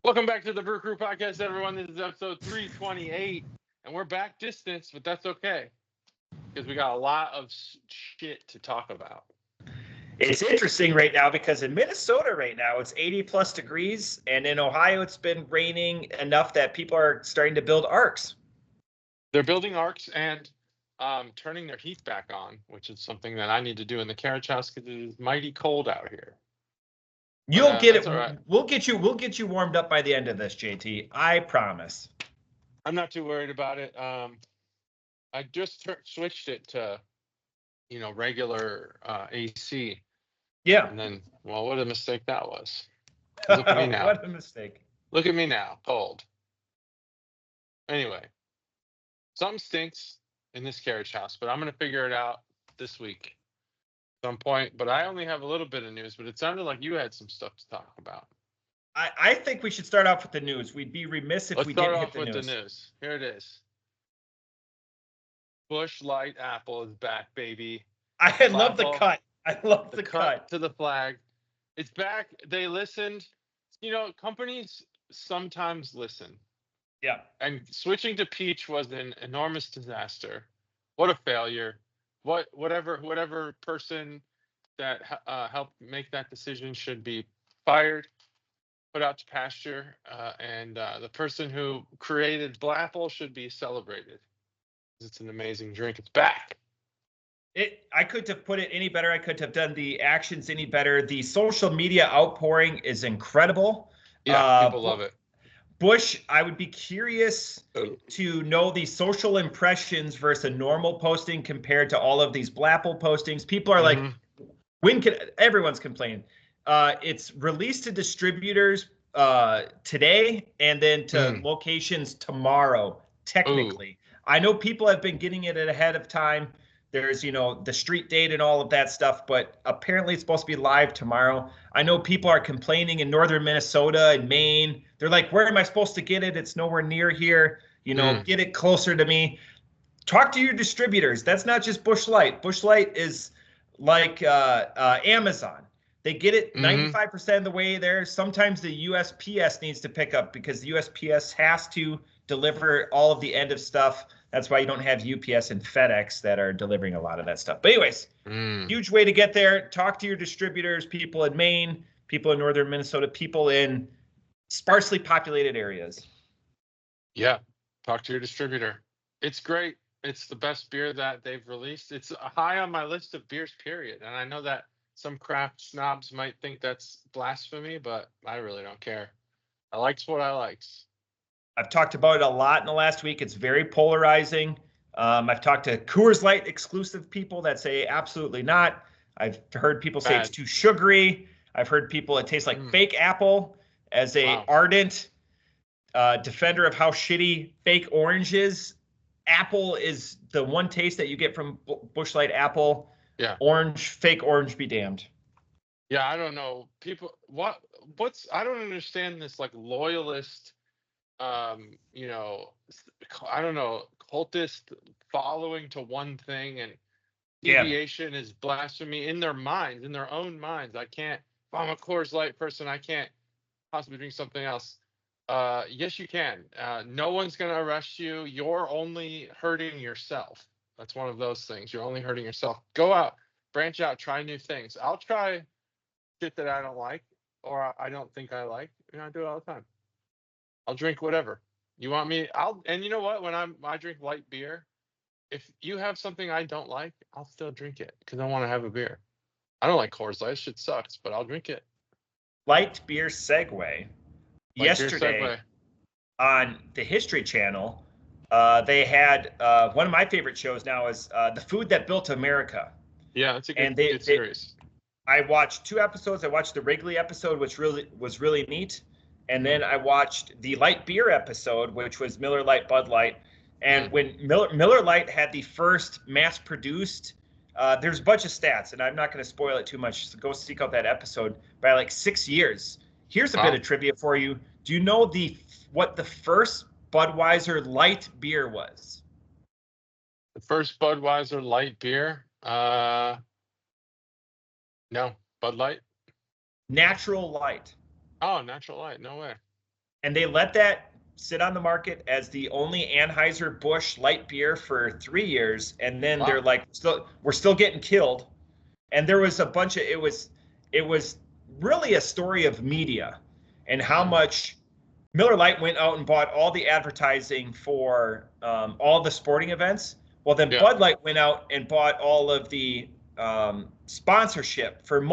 Welcome back to the Brew Crew podcast, everyone. This is episode 328, and we're back distance, but that's okay because we got a lot of shit to talk about. It's interesting right now because in Minnesota right now it's 80 plus degrees, and in Ohio it's been raining enough that people are starting to build arcs. They're building arcs and turning their heat back on, which is something that I need to do in the carriage house because it is mighty cold out here. You'll get That's it. all right. We'll get you warmed up by the end of this, JT. I promise. I'm not too worried about it. I just switched it to, regular AC. Yeah. And then, well, what a mistake that was. Look at me now. What a mistake. Look at me now, cold. Anyway, something stinks in this carriage house, but I'm going to figure it out this week at some point. But I only have a little bit of news, but it sounded like you had some stuff to talk about. I think we should start off with the news. We'd be remiss if we didn't hit the news. Let's start off with the news. Here it is. Busch Light Apple is back, baby. I love the cut. I love the cut to the flag. It's back. They listened. Companies sometimes listen. Yeah. And switching to peach was an enormous disaster. What a failure. Whatever person that helped make that decision should be fired, put out to pasture, and the person who created Blapple should be celebrated. It's an amazing drink. It's back. I couldn't have put it any better. I couldn't have done the actions any better. The social media outpouring is incredible. Yeah, people love it. Busch, I would be curious to know the social impressions versus a normal posting compared to all of these Blapple postings. People are like, everyone's complaining. It's released to distributors today and then to locations tomorrow, technically. Ooh. I know people have been getting it ahead of time. There's, the street date and all of that stuff, but apparently it's supposed to be live tomorrow. I know people are complaining in northern Minnesota and Maine. They're like, where am I supposed to get it? It's nowhere near here. Get it closer to me. Talk to your distributors. That's not just Busch Light. Busch Light is like Amazon. They get it 95% of the way there. Sometimes the USPS needs to pick up because the USPS has to deliver all of the end of stuff. That's why you don't have UPS and FedEx that are delivering a lot of that stuff. But anyways, huge way to get there. Talk to your distributors, people in Maine, people in northern Minnesota, people in sparsely populated areas. Yeah, talk to your distributor. It's great. It's the best beer that they've released. It's high on my list of beers, period. And I know that some craft snobs might think that's blasphemy, but I really don't care. I likes what I likes. I've talked about it a lot in the last week. It's very polarizing. I've talked to Coors Light exclusive people that say absolutely not. I've heard people say it's too sugary. I've heard people it tastes like fake apple. As a ardent defender of how shitty fake orange is, apple is the one taste that you get from Busch Light apple. Yeah. Fake orange be damned. Yeah, I don't know. People, I don't understand this like loyalist, I don't know, cultist following to one thing, and deviation is blasphemy in their minds, in their own minds. If I'm a Coors Light person, I can't possibly drink something else. Yes, you can. No one's going to arrest you. You're only hurting yourself. That's one of those things. You're only hurting yourself. Go out, branch out, try new things. I'll try shit that I don't like or I don't think I like. I do it all the time. I'll drink whatever you want me. And you know what? When I drink light beer, if you have something I don't like, I'll still drink it because I want to have a beer. I don't like Coors Light. Shit sucks, but I'll drink it. Light beer segue. Yesterday on the History Channel, they had one of my favorite shows now is The Food That Built America. Yeah, that's a good series. I watched 2 episodes. I watched the Wrigley episode, which was really neat. And then I watched the light beer episode, which was Miller Lite, Bud Light. And when Miller Lite had the first mass-produced, there's a bunch of stats, and I'm not going to spoil it too much, so go seek out that episode, by like 6 years. Here's a bit of trivia for you. Do you know what the first Budweiser light beer was? The first Budweiser light beer? No. Bud Light? Natural Light. Oh, Natural Light. No way. And they let that sit on the market as the only Anheuser-Busch light beer for 3 years. And then they're like, we're still getting killed. And there was a bunch of, it was really a story of media and how much Miller Lite went out and bought all the advertising for all the sporting events. Well, then Bud Light went out and bought all of the sponsorship for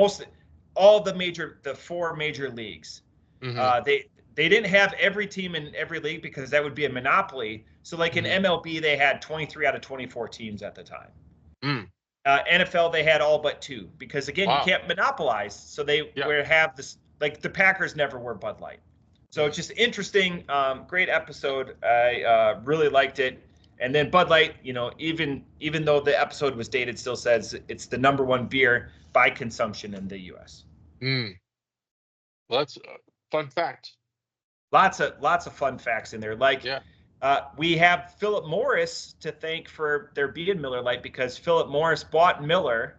all the 4 major leagues. They didn't have every team in every league because that would be a monopoly. So like in MLB, they had 23 out of 24 teams at the time. NFL, they had all but 2 because, again, you can't monopolize. So they would have this, like the Packers never were Bud Light. So it's just interesting, great episode. I really liked it. And then Bud Light, you know, even though the episode was dated, still says it's the #1 beer by consumption in the U.S. Well, that's a fun fact. Lots of fun facts in there. Like, we have Philip Morris to thank for their being Miller Lite because Philip Morris bought Miller,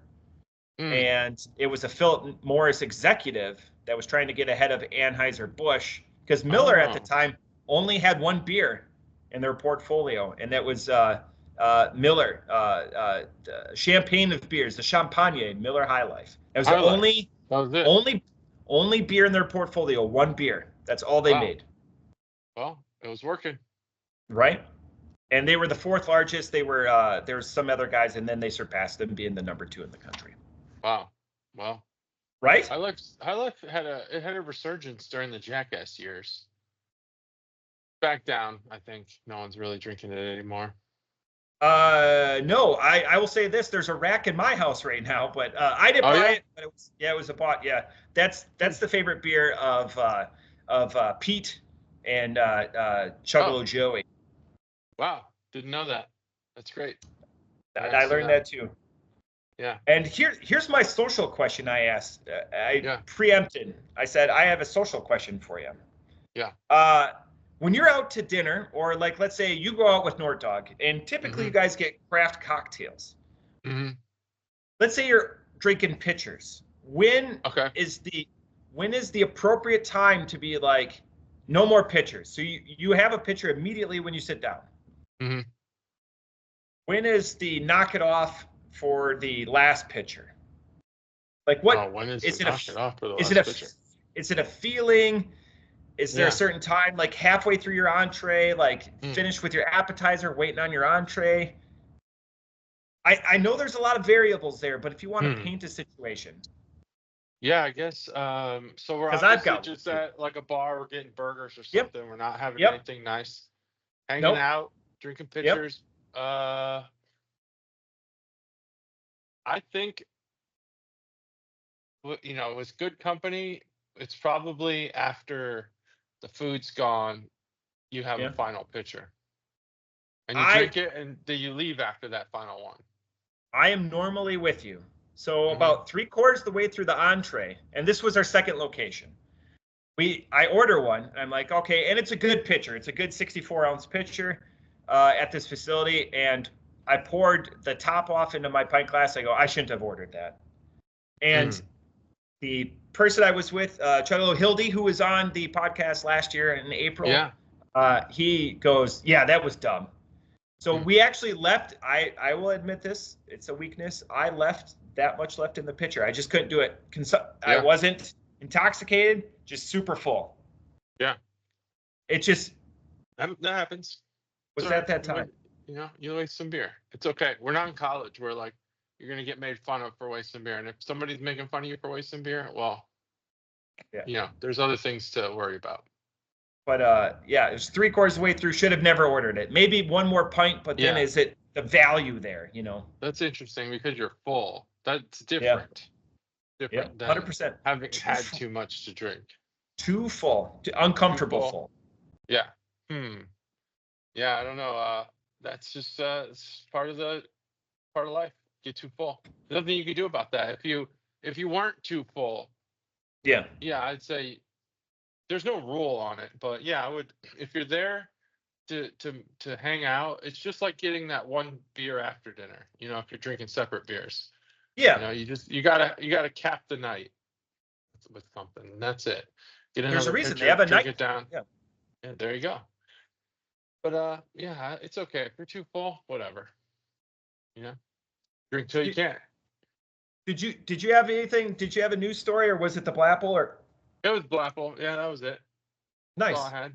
and it was a Philip Morris executive that was trying to get ahead of Anheuser-Busch because Miller at the time only had 1 beer in their portfolio, and that was Miller, champagne of beers, the Champagne Miller High Life. That was the only beer in their portfolio, 1 beer. That's all they made. Well, it was working. Right. And they were the 4th largest. They were there was some other guys, and then they surpassed them being the #2 in the country. Wow. Well. Right? High Life had a resurgence during the Jackass years. Back down, I think. No one's really drinking it anymore. No, I will say this: there's a rack in my house right now, but I didn't buy it. But it was a bought. Yeah, that's the favorite beer of Pete and Chuggalo Joey. Wow, didn't know that. That's great. I learned that too. Yeah. And here's my social question I asked. I preempted. I said I have a social question for you. Yeah. When you're out to dinner, or like let's say you go out with Nort Dog, and typically you guys get craft cocktails. Let's say you're drinking pitchers. When is the appropriate time to be like, no more pitchers? So you have a pitcher immediately when you sit down. When is the knock it off for the last pitcher? Like what? When is it knock it off for the last pitcher? Is it a feeling? Is there a certain time, like halfway through your entree, like finish with your appetizer, waiting on your entree? I know there's a lot of variables there, but if you want to paint a situation. Yeah, I guess. So we're obviously just at like a bar, we're getting burgers or something. We're not having anything nice. Hanging out, drinking pitchers. I think, you know, with good company, it's probably after the food's gone, you have a final pitcher. And you drink it, and then you leave after that final one. I am normally with you. So about 3/4 the way through the entree, and this was our second location. I order one. I'm like, okay, and it's a good pitcher. It's a good 64-ounce pitcher at this facility, and I poured the top off into my pint glass. I go, I shouldn't have ordered that. And the person I was with, Chuggalo Hildy, who was on the podcast last year in April, he goes, yeah, that was dumb. So we actually left. I will admit this. It's a weakness. I left that much left in the pitcher. I just couldn't do it. I wasn't intoxicated, just super full. Yeah. It just. That happens. Was at that time. You know, you waste some beer. It's okay. We're not in college. We're like, you're going to get made fun of for wasting beer. And if somebody's making fun of you for wasting beer, well, you know, there's other things to worry about. But it was 3/4 the way through. Should have never ordered it. Maybe one more pint, but then is it the value there? You know. That's interesting because you're full. That's different. Different than 100%. Having had too much to drink. Too full. Uncomfortable full. Yeah. Yeah, I don't know. That's just it's part of life. Get too full. There's nothing you can do about that. If you weren't too full. Yeah, I'd say there's no rule on it, but yeah, I would. If you're there to hang out, it's just like getting that one beer after dinner. You know, if you're drinking separate beers. Yeah. You know, you gotta cap the night with something. And that's it. There's a reason they have a night. It down. Yeah, there you go. But yeah, it's okay. If you're too full, whatever. You know, drink till you can't. Did you have anything? Did you have a news story, or was it the Blapple? Or It was Blapple. Yeah, that was it. That's nice. all I had.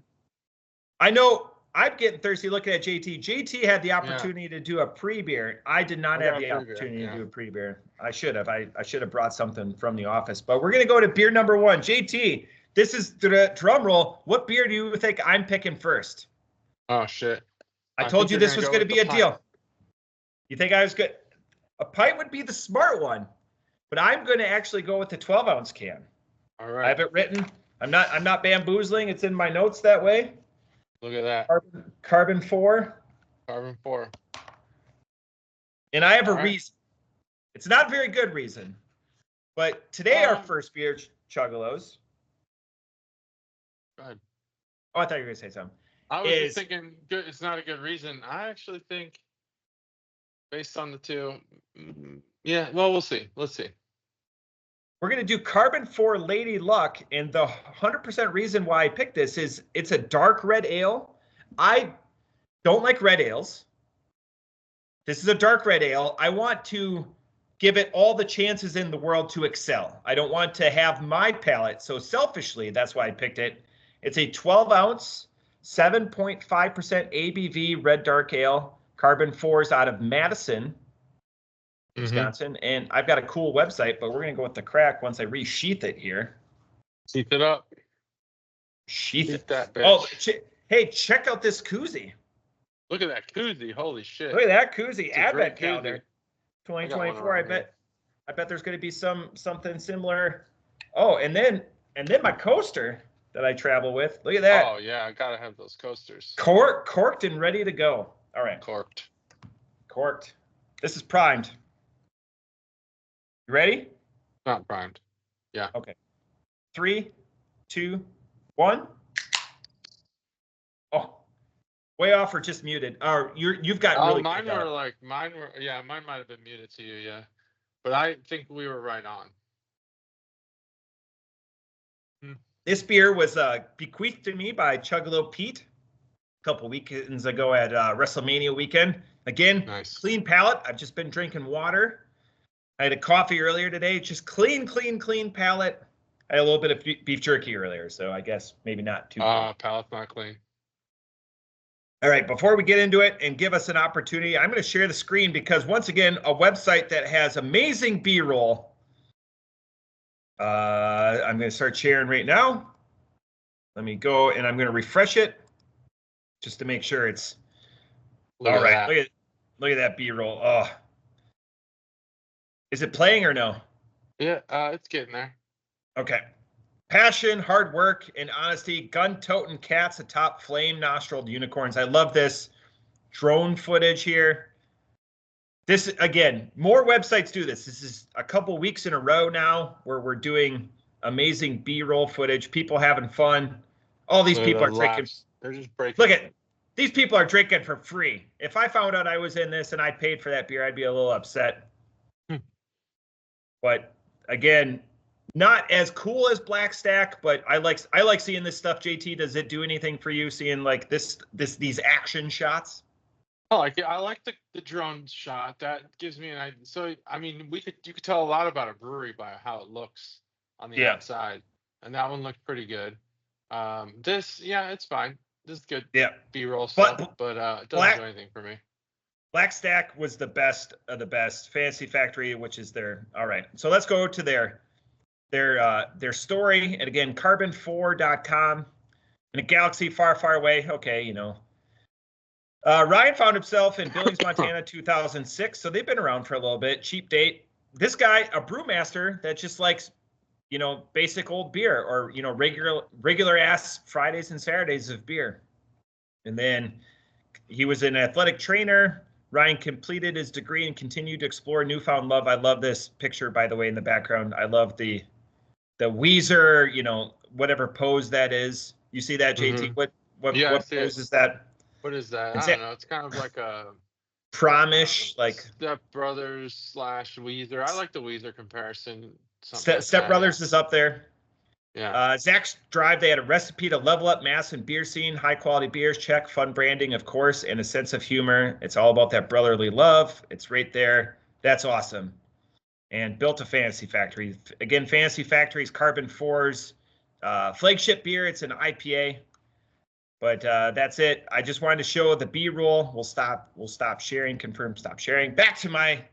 I know I'm getting thirsty looking at JT. JT had the opportunity to do a pre-beer. I did not have the opportunity to do a pre-beer. I should have. I should have brought something from the office. But we're gonna go to beer number 1. JT, this is the drum roll. What beer do you think I'm picking first? Oh shit! I told you this was gonna be a deal. You think I was good? A pint would be the smart one, but I'm going to actually go with the 12-ounce can. All right. I have it written. I'm not bamboozling. It's in my notes that way. Look at that. Carbon 4. Carbon 4. And I have a reason. It's not a very good reason. But today our first beer, Chuggalos. Go ahead. Oh, I thought you were going to say something. I was just thinking good. It's not a good reason. I actually think based on the two, yeah, well, we'll see. Let's see. We're going to do Carbon 4 Lady Luck, and the 100% reason why I picked this is it's a dark red ale. I don't like red ales. This is a dark red ale. I want to give it all the chances in the world to excel. I don't want to have my palate, so selfishly, that's why I picked it. It's a 12-ounce, 7.5% ABV red dark ale. Carbon 4 is out of Madison, Wisconsin. And I've got a cool website, but we're going to go with the crack once I resheath it here. Sheath it up. Sheath it. That bitch. Oh, hey, check out this koozie. Look at that koozie. Holy shit. Look at that koozie. It's Advent calendar. 2024. I bet there's going to be something similar. Oh, and then my coaster that I travel with. Look at that. Oh, yeah. I got to have those coasters. Corked and ready to go. All right. Corked. This is primed. You ready? Not primed. Yeah. Okay. 3, 2, 1. Oh, way off or just muted? Or you've got really. Mine were. Yeah, mine might have been muted to you. Yeah, but I think we were right on. This beer was bequeathed to me by Chuggalo Pete a couple weekends ago at WrestleMania weekend. Again, nice. Clean palate. I've just been drinking water. I had a coffee earlier today. Just clean palate. I had a little bit of beef jerky earlier, so I guess maybe not too. Palate's not clean. All right, before we get into it and give us an opportunity, I'm going to share the screen because once again, a website that has amazing B-roll. I'm going to start sharing right now. Let me go and I'm going to refresh it just to make sure it's all right. Look at that B-roll. Oh, is it playing or no? Yeah, it's getting there. Okay. Passion, hard work, and honesty. Gun-toting cats atop flame-nostrilled unicorns. I love this drone footage here. This, again, more websites do this. This is a couple weeks in a row now where we're doing amazing B-roll footage. People having fun. All these people are drinking. They're just breaking. Look at these people are drinking for free. If I found out I was in this and I paid for that beer, I'd be a little upset. But again, not as cool as Black Stack, but I like seeing this stuff. JT, does it do anything for you seeing like these action shots? I like it. I like the drone shot. That gives me an idea. So I mean, you could tell a lot about a brewery by how it looks on the outside, and that one looked pretty good. It's fine. This is good. Yeah, B-roll stuff, but it doesn't do anything for me. Black Stack was the best of the best. Fantasy Factory, which is their all right. So let's go to their story, and again, carbon4.com. In a galaxy far, far away. Okay, you know. Ryan found himself in Billings, Montana, 2006. So they've been around for a little bit. Cheap date. This guy, a brewmaster that just likes, you know, basic old beer or, you know, regular ass Fridays and Saturdays of beer. And then he was an athletic trainer. Ryan completed his degree and continued to explore newfound love. I love this picture, by the way, in the background. I love the Weezer, you know, whatever pose that is. You see that, JT? What pose is that? What is that? I don't know. It's kind of like a promish, like Step Brothers / Weezer. I like the Weezer comparison. Step Brothers is up there. Yeah. Zach's Drive, they had a recipe to level up mass and beer scene, high quality beers, check, fun branding, of course, and a sense of humor. It's all about that brotherly love. It's right there. That's awesome. And built a Fantasy Factory. Again, Fantasy Factory's Carbon 4s, flagship beer. It's an IPA. But that's it. I just wanted to show the B-roll. We'll stop sharing, confirm, stop sharing. Back to my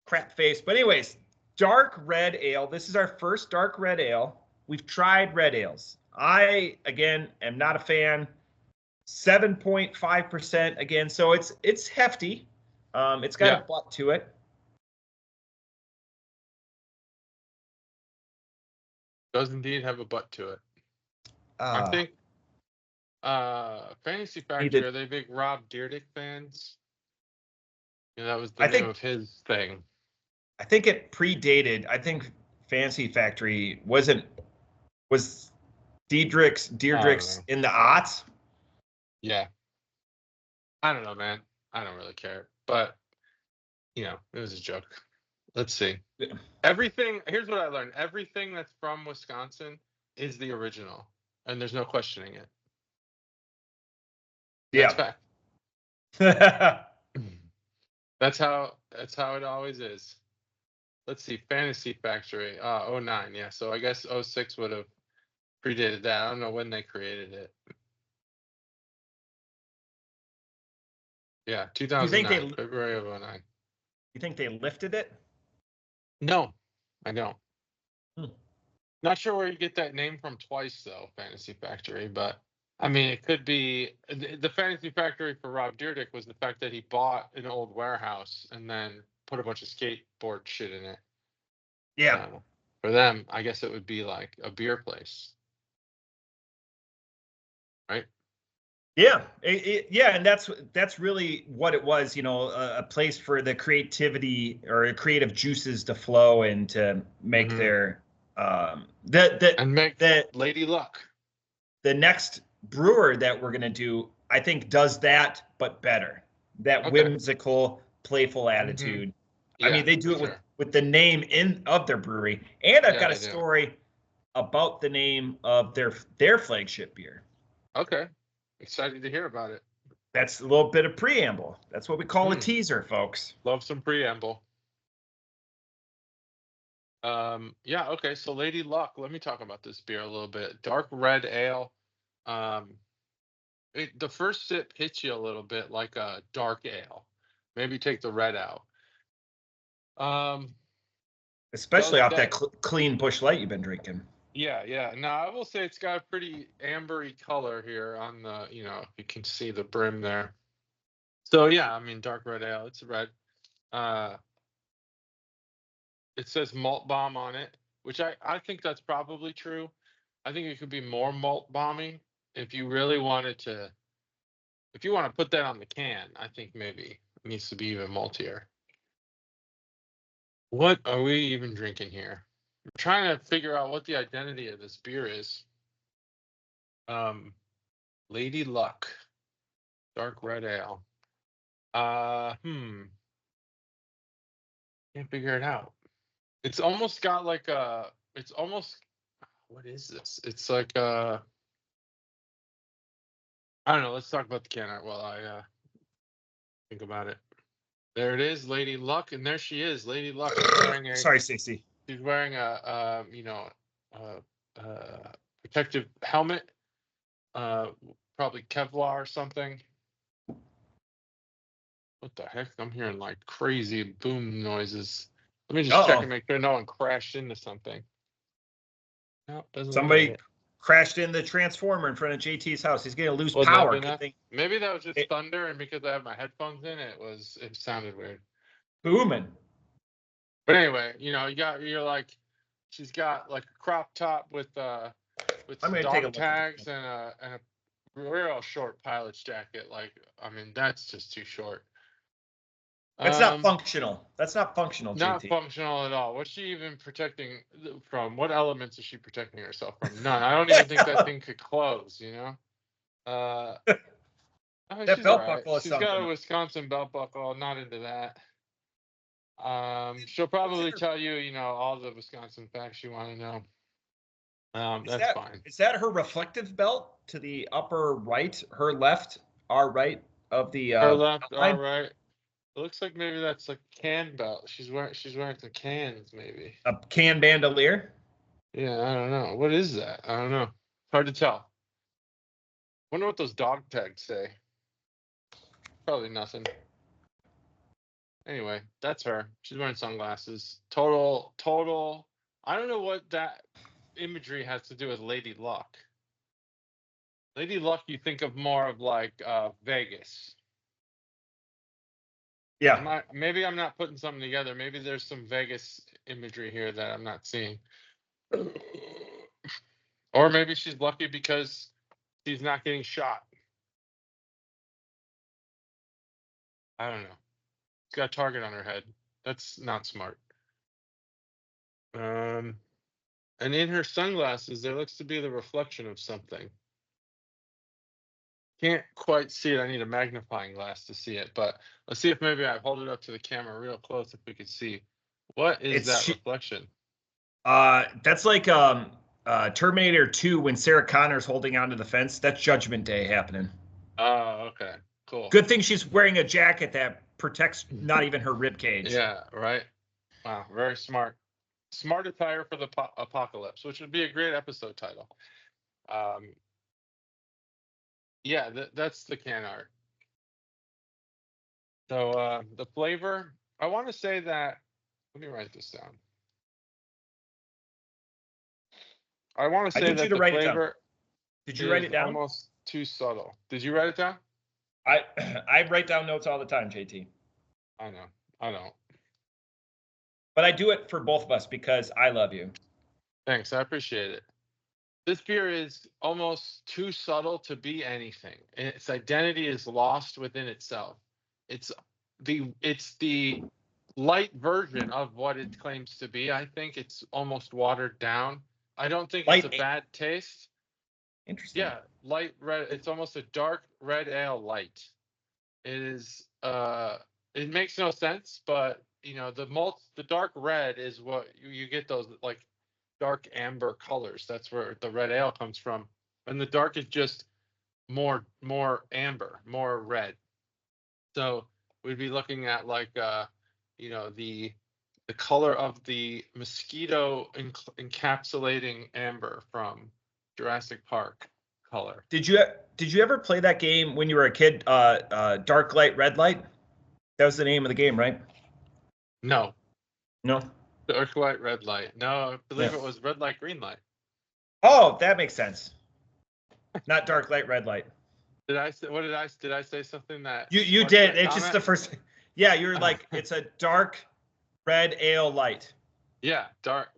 crap face. But anyways, dark red ale. This is our first dark red ale. We've tried red ales. I, again, am not a fan. 7.5% again. So it's hefty. It's got a butt to it. Does indeed have a butt to it. I think Fantasy Factory, are they big Rob Dyrdek fans? Yeah, that was the name of his thing. I think it predated. I think Fantasy Factory was Deirdrek's in the aughts. Yeah. I don't know, man. I don't really care. But, it was a joke. Let's see. Here's what I learned. Everything that's from Wisconsin is the original, and there's no questioning it. That's fact. That's how it always is. Let's see. Fantasy Factory. 09. Yeah. So I guess 06 would have predated that. I don't know when they created it. Yeah, 2009, February of 09. You think they lifted it? No, I don't. Not sure where you get that name from twice, though, Fantasy Factory. But, I mean, it could be the Fantasy Factory for Rob Dyrdek was the fact that he bought an old warehouse and then put a bunch of skateboard shit in it. Yeah. For them, I guess it would be like a beer place. Right? Yeah, and that's really what it was, a place for the creativity or creative juices to flow and to make their Lady Luck. The next brewer that we're gonna do, I think, does that but better. That whimsical, playful attitude. Yeah, I mean, they do it with the name of their brewery, and I've got a story about the name of their flagship beer. Okay. Excited to hear about it. That's a little bit of preamble. That's what we call a teaser, folks. Love some preamble. Yeah, okay. So Lady Luck, let me talk about this beer a little bit. Dark red ale. The first sip hits you a little bit like a dark ale. Maybe take the red out. Especially off that clean Busch Light you've been drinking. Yeah. Now, I will say it's got a pretty ambery color here on the, if you can see the brim there. So, yeah, I mean, dark red ale, it's red. It says malt bomb on it, which I think that's probably true. I think it could be more malt bombing if you really wanted to. If you want to put that on the can, I think maybe it needs to be even maltier. What are we even drinking here? I'm trying to figure out what the identity of this beer is. Lady Luck, dark red ale. Can't figure it out. It's almost got like what is this? It's like I don't know. Let's talk about the can art while I think about it. There it is, Lady Luck, and there she is, Lady Luck. Sorry, Stacey. She's wearing a protective helmet, probably Kevlar or something. What the heck? I'm hearing like crazy boom noises. Let me just check and make sure no one crashed into something. No, doesn't. Somebody crashed in the transformer in front of JT's house. He's gonna lose power. Maybe that was just thunder, and because I have my headphones in, it sounded weird. Booming. But anyway, she's got like a crop top with dog tags and a real short pilot's jacket. Like, I mean, that's just too short. It's not functional. That's not functional, JT. Not functional at all. What's she even protecting from? What elements is she protecting herself from? None. I don't even think that thing could close, that belt buckle is something. She's got a Wisconsin belt buckle. I'm not into that. She'll probably tell you, all the Wisconsin facts you want to know. That's fine. Is that her reflective belt to the upper right, her left, our right of the Her left, outline? all right. It looks like maybe that's a can belt. She's wearing the cans, maybe. A can bandolier? Yeah, I don't know. What is that? I don't know. Hard to tell. Wonder what those dog tags say. Probably nothing. Anyway, that's her. She's wearing sunglasses. Total. I don't know what that imagery has to do with Lady Luck. Lady Luck, you think of more of like Vegas. Yeah. Maybe I'm not putting something together. Maybe there's some Vegas imagery here that I'm not seeing. Or maybe she's lucky because she's not getting shot. I don't know. She's got a target on her head. That's not smart. And in her sunglasses, there looks to be the reflection of something. Can't quite see it. I need a magnifying glass to see it, but let's see if maybe I hold it up to the camera real close if we can see. What is that reflection? That's like Terminator 2 when Sarah Connor's holding onto the fence. That's Judgment Day happening. Oh, okay. Cool. Good thing she's wearing a jacket that protects not even her rib cage. Yeah, right. Wow, very smart. Smart Attire for the Apocalypse, which would be a great episode title. Yeah, that's the can art. So the flavor, I want to say that, let me write this down. I want to say that the flavor Did you write it down? Almost too subtle. Did you write it down? I write down notes all the time, JT. I know. But I do it for both of us because I love you. Thanks, I appreciate it. This beer is almost too subtle to be anything. Its identity is lost within itself. It's the light version of what it claims to be. I think it's almost watered down. I don't think it's a bad taste. Interesting. Yeah, light red. It's almost a dark red ale light. It is. It makes no sense, but the dark red is what you get those like dark amber colors. That's where the red ale comes from, and the dark is just more amber, more red. So we'd be looking at like the color of the mosquito encapsulating amber from Jurassic Park color. Did you ever play that game when you were a kid? Dark light, red light. That was the name of the game, right? No. No. Dark light, red light. No, I believe it was red light, green light. Oh, that makes sense. Not dark light, red light. Did I say something that you did? It's just the first. Yeah, you're like it's a dark red ale light. Yeah, dark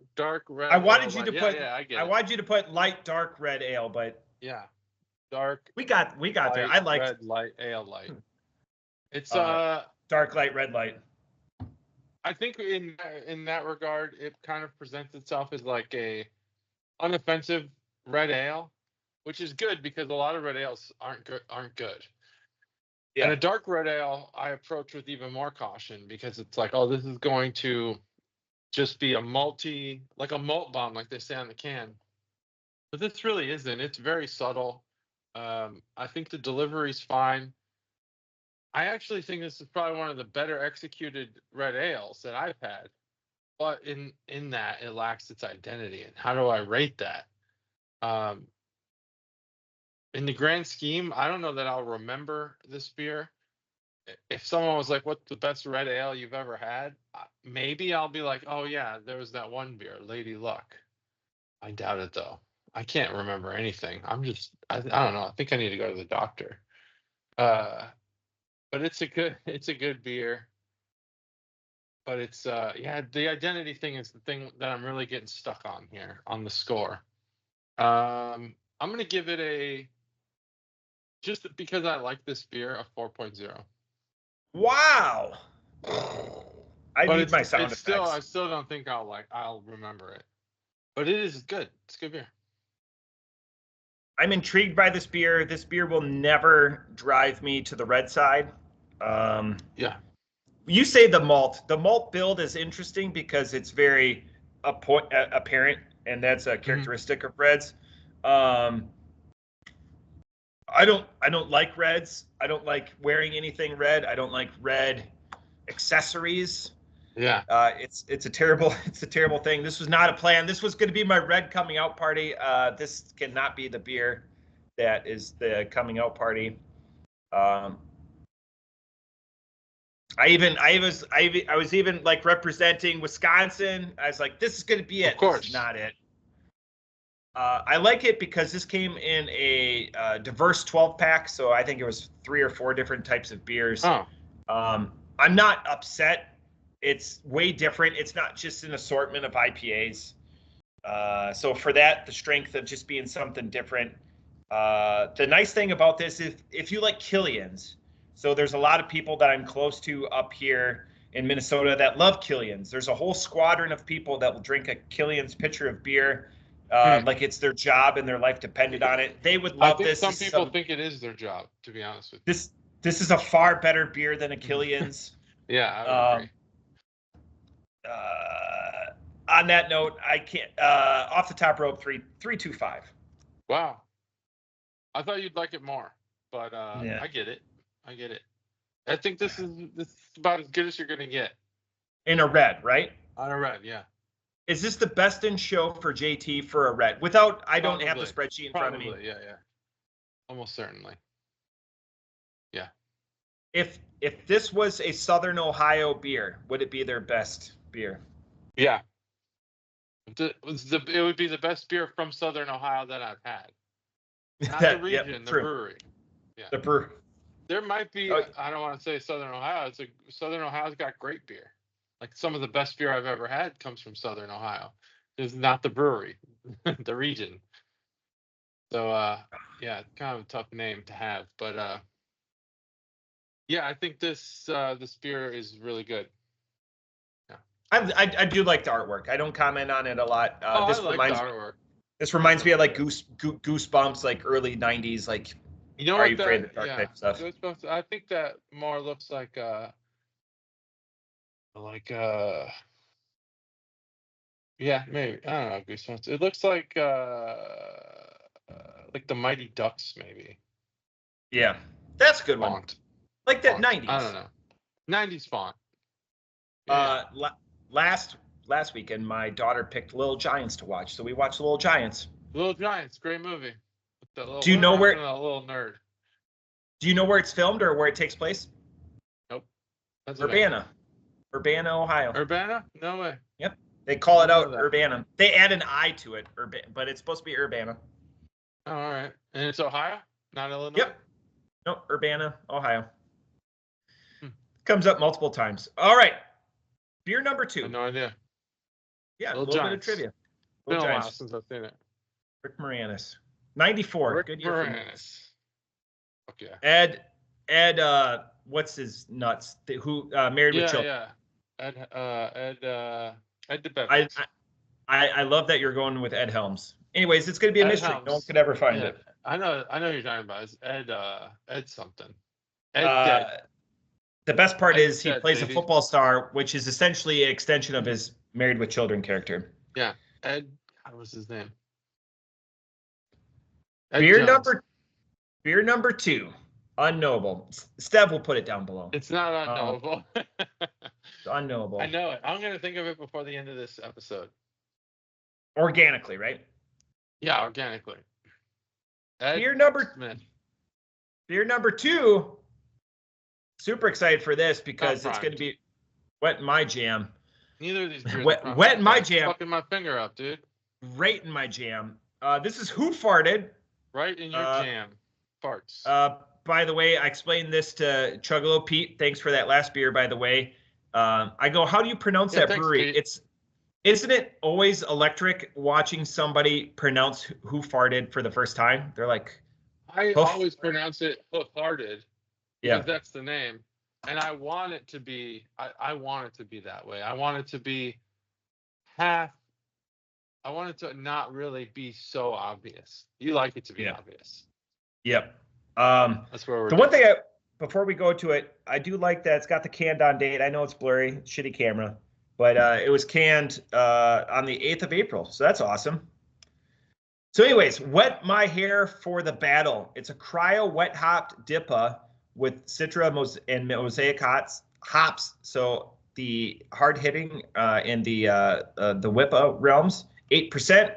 red. I wanted you to put. I get it. I wanted you to put light dark red ale, but yeah, dark. We got there. I liked red light ale light. It's dark light, red light. I think in that regard, it kind of presents itself as like a unoffensive red ale, which is good because a lot of red ales aren't good. Yeah. And a dark red ale, I approach with even more caution because it's like, oh, this is going to just be like a malt bomb, like they say on the can. But this really isn't. It's very subtle. I think the delivery's fine. I actually think this is probably one of the better executed red ales that I've had. But in that, it lacks its identity. And how do I rate that? In the grand scheme, I don't know that I'll remember this beer. If someone was like, what's the best red ale you've ever had? Maybe I'll be like, oh, yeah, there was that one beer, Lady Luck. I doubt it, though. I can't remember anything. I don't know. I think I need to go to the doctor. But it's a good beer. But it's the identity thing is the thing that I'm really getting stuck on here on the score. I'm gonna give it just because I like this beer, a 4.0. Wow. I need my sound effects. I still don't think I'll remember it. But it is good. It's a good beer. I'm intrigued by this beer. This beer will never drive me to the red side. Yeah. You say the malt. The malt build is interesting because it's very apparent. and that's a characteristic of reds. I don't like reds. I don't like wearing anything red. I don't like red accessories. Yeah. It's a terrible thing. This was not a plan. This was going to be my red coming out party. This cannot be the beer that is the coming out party. I was even like representing Wisconsin. I was like, this is going to be it. Of course. This is not it. I like it because this came in a diverse 12-pack, so I think it was 3 or 4 different types of beers. Oh. I'm not upset. It's way different. It's not just an assortment of IPAs. So for that, the strength of just being something different. The nice thing about this is if you like Killian's, so there's a lot of people that I'm close to up here in Minnesota that love Killian's. There's a whole squadron of people that will drink a Killian's pitcher of beer like it's their job and their life depended on it. They would love this. Some people think it is their job, to be honest with you. This is a far better beer than a Killian's. Yeah, I would agree. On that note, I can't off the top rope 3.25. Wow. I thought you'd like it more, but yeah. I get it. I think this is about as good as you're gonna get. In a red, right? On a red, yeah. Is this the best in show for JT for a red? I don't have the spreadsheet in front of me. Yeah. Almost certainly. Yeah. If this was a Southern Ohio beer, would it be their best beer? Yeah. It would be the best beer from Southern Ohio that I've had. Not the region, the brewery. Yeah. The brew. There might be, I don't want to say Southern Ohio. Southern Ohio's got great beer. Like some of the best beer I've ever had comes from Southern Ohio. It's not the brewery, the region. So, yeah, kind of a tough name to have. But, yeah, I think this beer is really good. Yeah. I do like the artwork. I don't comment on it a lot. I like the artwork. This reminds me of like Goosebumps, like early '90s, like you know Are what You Afraid of the Dark type stuff. Goosebumps, I think that more looks like yeah, maybe I don't know Goosebumps. It looks like the Mighty Ducks, maybe. Yeah, that's a good one. Like that '90s. I don't know. '90s font. Yeah. Last weekend, my daughter picked Little Giants to watch, so we watched Little Giants. Little Giants, great movie. Do you know where? A little nerd. Do you know where it's filmed or where it takes place? Nope. Urbana, Ohio. Urbana? No way. Yep. They call it out Urbana. They add an I to it, but it's supposed to be Urbana. Oh, all right. And it's Ohio, not Illinois? Yep. No, Urbana, Ohio. Comes up multiple times. All right. Beer number 2. I have no idea. Yeah, a little bit of trivia. It's been a while since I've seen it. Rick Moranis. 94. Rick Good year Moranis. Fuck yeah. Ed, what's his nuts? Who Married with Children. Yeah. Ed DiPepper. I love that you're going with Ed Helms. Anyways, it's going to be a mystery. Helms. No one could ever find it. I know who you're talking about. It's Ed something. The best part is he plays baby. A football star, which is essentially an extension of his Married with Children character. Yeah. Ed, what was his name? Beer number 2, unknowable. Stev will put it down below. It's not unknowable. It's unknowable. I know it. I'm going to think of it before the end of this episode. Organically, right? Yeah, organically. Beer number 2. Super excited for this because it's going to be wet in my jam. Neither of these beers wet in my jam. Fucking my finger up, dude. Right in my jam. This is Who Farted. Right in your jam. Farts. By the way, I explained this to Chuggalo Pete. Thanks for that last beer, by the way. I go, how do you pronounce that brewery? Pete. Isn't it always electric watching somebody pronounce Who Farted for the first time? They're like, I always pronounce it Hoof Farted. Yeah, that's the name, and I want it to be. I want it to be that way. I want it to be half. I want it to not really be so obvious. You like it to be obvious. Yep. That's where we're. The one thing before we go to it, I do like that it's got the canned on date. I know it's blurry, shitty camera. But it was canned on the 8th of April, so that's awesome. So anyways, wet my hair for the battle. It's a cryo wet hopped DIPA with Citra and Mosaic hops. So the hard hitting in the WIPA realms, 8%.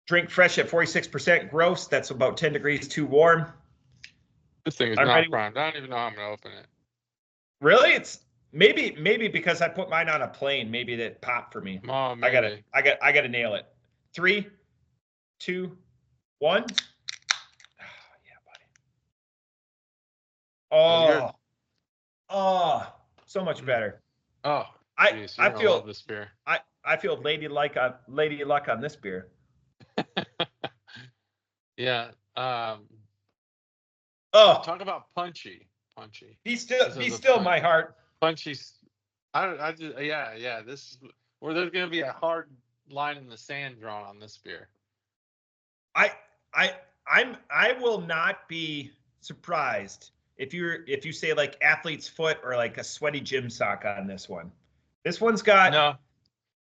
Drink fresh at 46% gross. That's about 10 degrees too warm. This thing is not primed. I don't even know how I'm gonna open it. Really? It's maybe because I put mine on a plane. Maybe that popped for me. Oh, maybe. I gotta nail it. 3, 2, 1. Oh, yeah, buddy. Oh, so much better. Oh, geez, I feel love this beer. I feel lady luck on this beer. Yeah. Oh, talk about punchy. Be still, my heart. Punchy. I just, yeah. This is where there's gonna be a hard line in the sand drawn on this beer. I will not be surprised if you say like athlete's foot or like a sweaty gym sock on this one. This one's got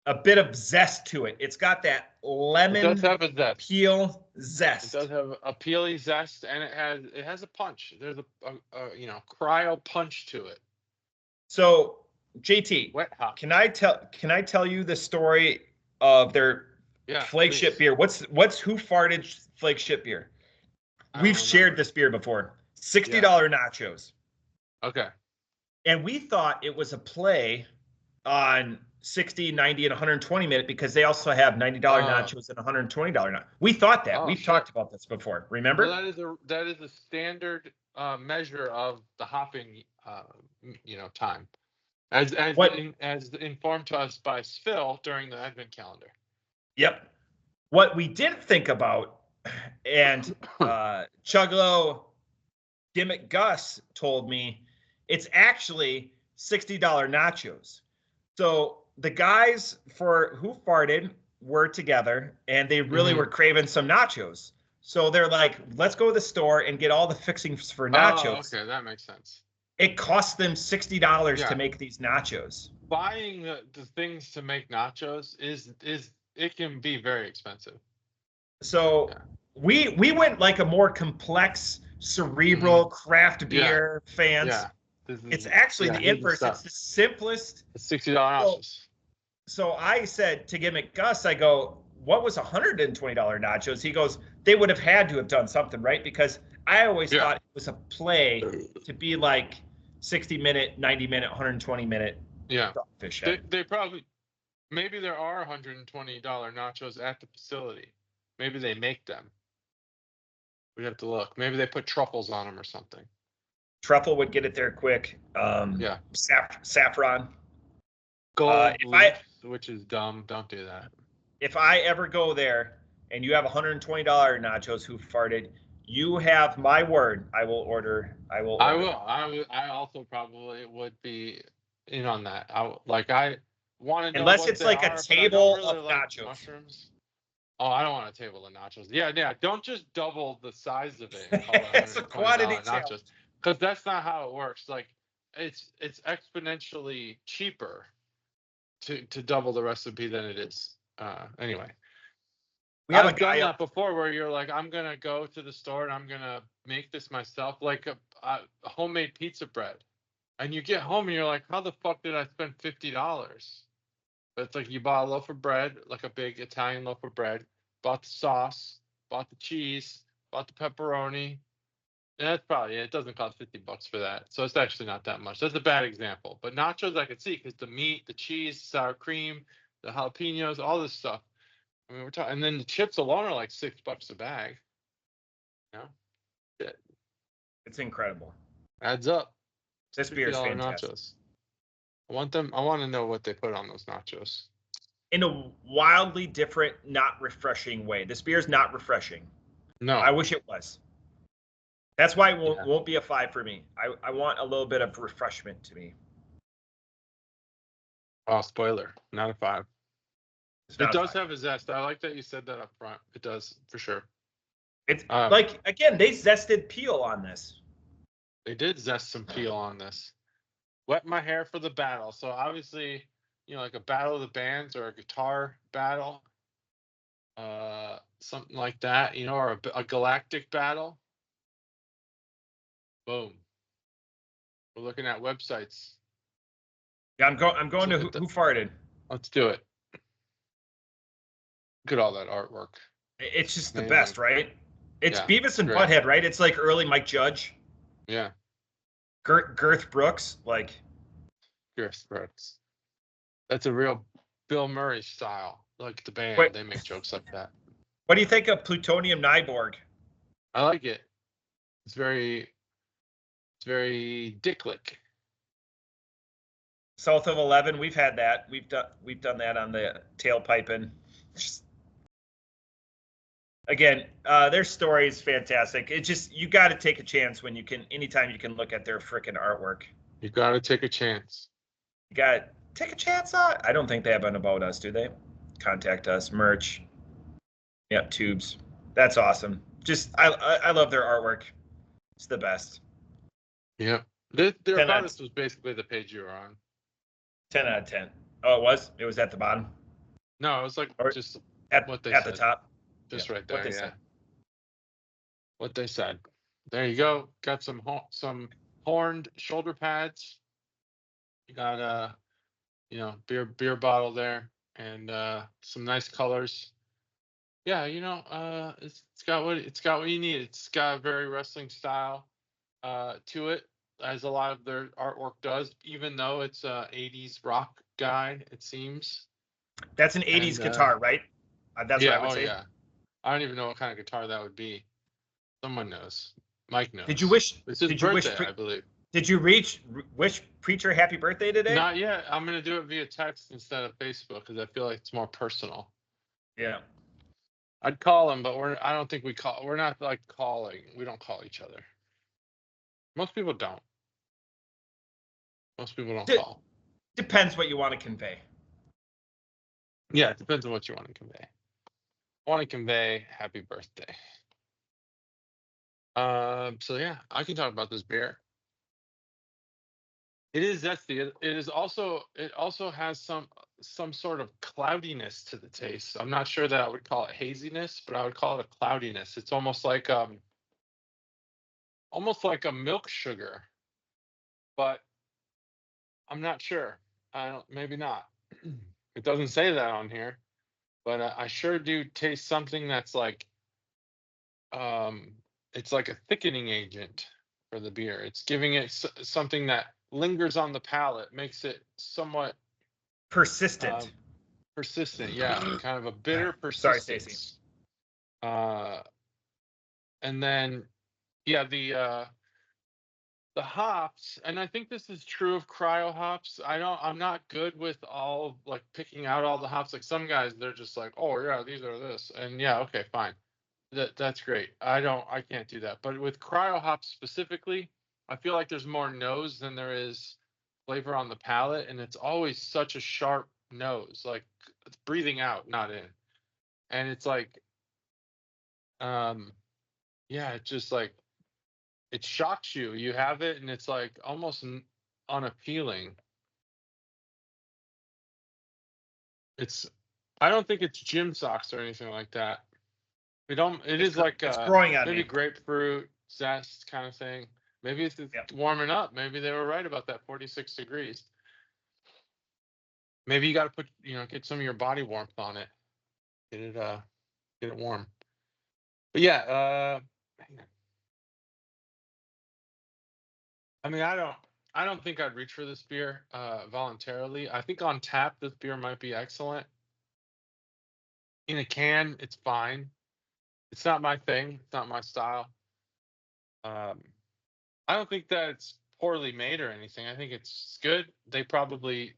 a bit of zest to it. It's got that lemon it does have a zest. peel zest. It does have a peely zest, and it has a punch. There's a cryo punch to it. So JT, wet hop. Can I tell you the story of their flagship beer? What's Who Farted flagship beer? We've shared this beer before. $60 nachos. Okay. And we thought it was a play on 60, 90, and 120 minute because they also have $90 nachos and $120 nachos. We thought that. We've talked about this before. Remember? Well, that is a standard measure of the hopping time. As informed to us by Phil during the Advent calendar. Yep. What we didn't think about, and Chuggalo Gimmick Gus told me, it's actually $60 nachos. So the guys for Who Farted were together, and they really were craving some nachos. So they're like, let's go to the store and get all the fixings for nachos. Oh, okay, that makes sense. It costs them $60 to make these nachos. Buying the things to make nachos it can be very expensive. So we went like a more complex, cerebral craft beer fans. Yeah. It's actually the inverse. It's the simplest. It's $60 nachos. So I said to Gimmick Gus, I go, what was $120 nachos? He goes, they would have had to have done something, right? Because I always thought it was a play to be like 60-minute, 90-minute, 120-minute. Yeah. They probably, maybe there are $120 nachos at the facility. Maybe they make them. We have to look. Maybe they put truffles on them or something. Truffle would get it there quick. Saffron. Gold which is dumb. Don't do that. If I ever go there and you have $120 nachos Who Farted, you have my word. I will order. I will. I also probably would be in on that. I want to know. Unless it's like a table of nachos. Mushrooms. Oh, I don't want a table of nachos. Yeah. Don't just double the size of it. It's a quantity nachos. Because that's not how it works. Like it's exponentially cheaper to double the recipe than it is. Anyway. I've done that before where you're like, I'm going to go to the store and I'm going to make this myself, like a homemade pizza bread. And you get home and you're like, how the fuck did I spend $50? But it's like you bought a loaf of bread, like a big Italian loaf of bread, bought the sauce, bought the cheese, bought the pepperoni. And that's probably it. It doesn't cost $50 for that. So it's actually not that much. That's a bad example. But nachos I could see because the meat, the cheese, sour cream, the jalapenos, all this stuff. I mean, we're talking, and then the chips alone are like $6 a bag. It's incredible. Adds up. This beer is fantastic. Nachos. I want to know what they put on those nachos. In a wildly different, not refreshing way. This beer is not refreshing. No. I wish it was. That's why it won't be a 5 for me. I want a little bit of refreshment to me. Oh, spoiler. Not a 5. It does have a zest. I like that you said that up front. It does, for sure. It's like, again, they zested peel on this. They did zest some peel on this. Wet my hair for the battle. So obviously, like a battle of the bands or a guitar battle, something like that, or a galactic battle. Boom. We're looking at websites. Yeah, I'm going to Who Farted. Let's do it. Look at all that artwork. It's just the best, right? It's Beavis and great. Butthead, right? It's like early Mike Judge. Yeah. Girth Brooks, like. Girth Brooks. That's a real Bill Murray style. Like the band, they make jokes like that. What do you think of Plutonium Nyborg? I like it. It's very Dicklick. South of 11, we've had that. We've done that on the tailpipe, and again, their story is fantastic. It's just you got to take a chance when you can. Anytime you can look at their freaking artwork, you got to take a chance. You got to take a chance on. I don't think they have an About Us, do they? Contact us, merch. Yep, tubes. That's awesome. Just I love their artwork. It's the best. Yep. Their About Us was basically the page you were on. 10 out of 10. Oh, it was? It was at the bottom? No, it was like just what they said. At the top? Just right there, yeah. What they said. There you go. Got some horned shoulder pads. You got a, beer bottle there, and some nice colors. Yeah, it's got what you need. It's got a very wrestling style to it, as a lot of their artwork does, even though it's a 80s rock guy, it seems. That's an 80s guitar, right? That's what I would say. Yeah. I don't even know what kind of guitar that would be. Someone knows. Mike knows. Did you wish? It's his birthday, I believe. Did you wish Preacher happy birthday today? Not yet. I'm gonna do it via text instead of Facebook because I feel like it's more personal. Yeah. I'd call him, but I don't think we call. We're not like calling. We don't call each other. Most people don't. Most people don't call. Depends what you want to convey. Yeah, it depends on what you want to convey. I want to convey happy birthday. So yeah, I can talk about this beer. It is zesty. It also has some sort of cloudiness to the taste. I'm not sure that I would call it haziness, but I would call it a cloudiness. It's almost like a milk sugar, but I'm not sure. Maybe not. It doesn't say that on here, but I sure do taste something that's like, it's like a thickening agent for the beer. It's giving it something that lingers on the palate, makes it somewhat persistent. Persistent, yeah, kind of a bitter persistence. Sorry, Stacy. And then, yeah, the hops, and I think this is true of cryo hops. I'm not good with all like picking out all the hops. Like some guys, they're just like, oh yeah, these are this, and yeah, okay, fine, that's great. I can't do that. But with cryo hops specifically, I feel like there's more nose than there is flavor on the palate, and it's always such a sharp nose, like it's breathing out, not in, and it's like, yeah, it's just like. It shocks you. You have it, and it's like almost unappealing. I don't think it's gym socks or anything like that. It is like it's growing on maybe me. Grapefruit zest kind of thing. Maybe it's warming up. Maybe they were right about that 46 degrees. Maybe you got to get some of your body warmth on it. Get it warm. But yeah, I mean, I don't think I'd reach for this beer voluntarily. I think on tap, this beer might be excellent. In a can, it's fine. It's not my thing. It's not my style. I don't think that it's poorly made or anything. I think it's good. They probably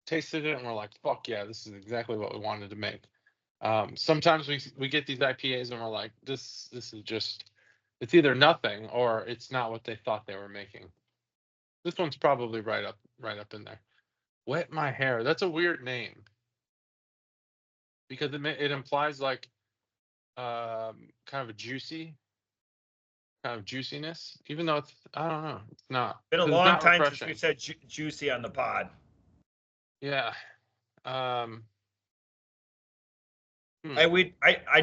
tasted it and were like, fuck yeah, this is exactly what we wanted to make. Sometimes we get these IPAs and we're like, this is just, it's either nothing or it's not what they thought they were making. This one's probably right up in there. Wet my hair. That's a weird name because it implies like kind of a juicy kind of juiciness, even though I don't know, it's not. Been a It's long not time refreshing. since we said juicy on the pod. Yeah. I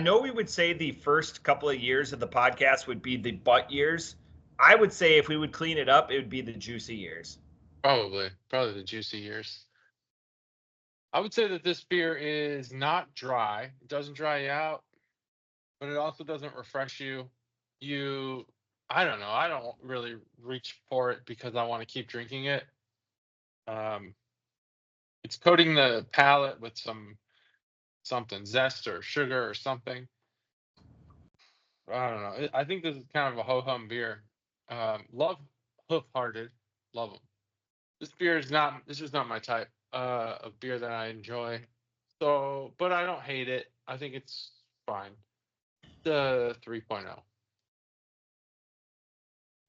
know we would say the first couple of years of the podcast would be the butt years. I would say if we would clean it up, it would be the juicy years. Probably the juicy years. I would say that this beer is not dry. It doesn't dry you out, but it also doesn't refresh you. I don't know. I don't really reach for it because I want to keep drinking it. It's coating the palate with something zest or sugar or something. I don't know. I think this is kind of a ho-hum beer. Love Hoof-Hearted. Love them. This is not my type of beer that I enjoy. So, but I don't hate it. I think it's fine. The 3.0.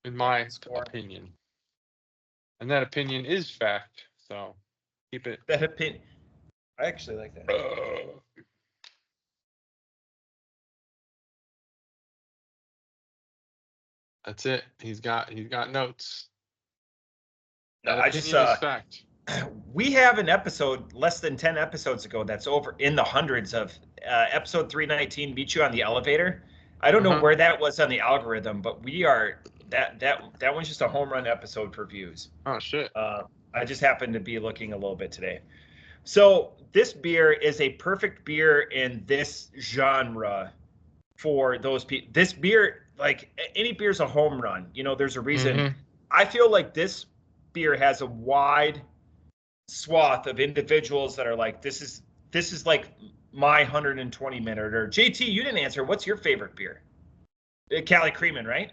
In my opinion. And that opinion is fact. So keep it. That opinion. I actually like that. That's it. He's got notes. I just fact. We have an episode less than 10 episodes ago that's over in the hundreds of episode 319 beat you on the elevator. I don't know where that was on the algorithm, but we are that one's just a home run episode for views. Oh shit. I just happened to be looking a little bit today. So this beer is a perfect beer in this genre for those people. This beer, like any beer's a home run. You know, there's a reason. I feel like this beer has a wide swath of individuals that are like, this is like my 120 minute. Or JT, you didn't answer. What's your favorite beer? Cali Creamin', right?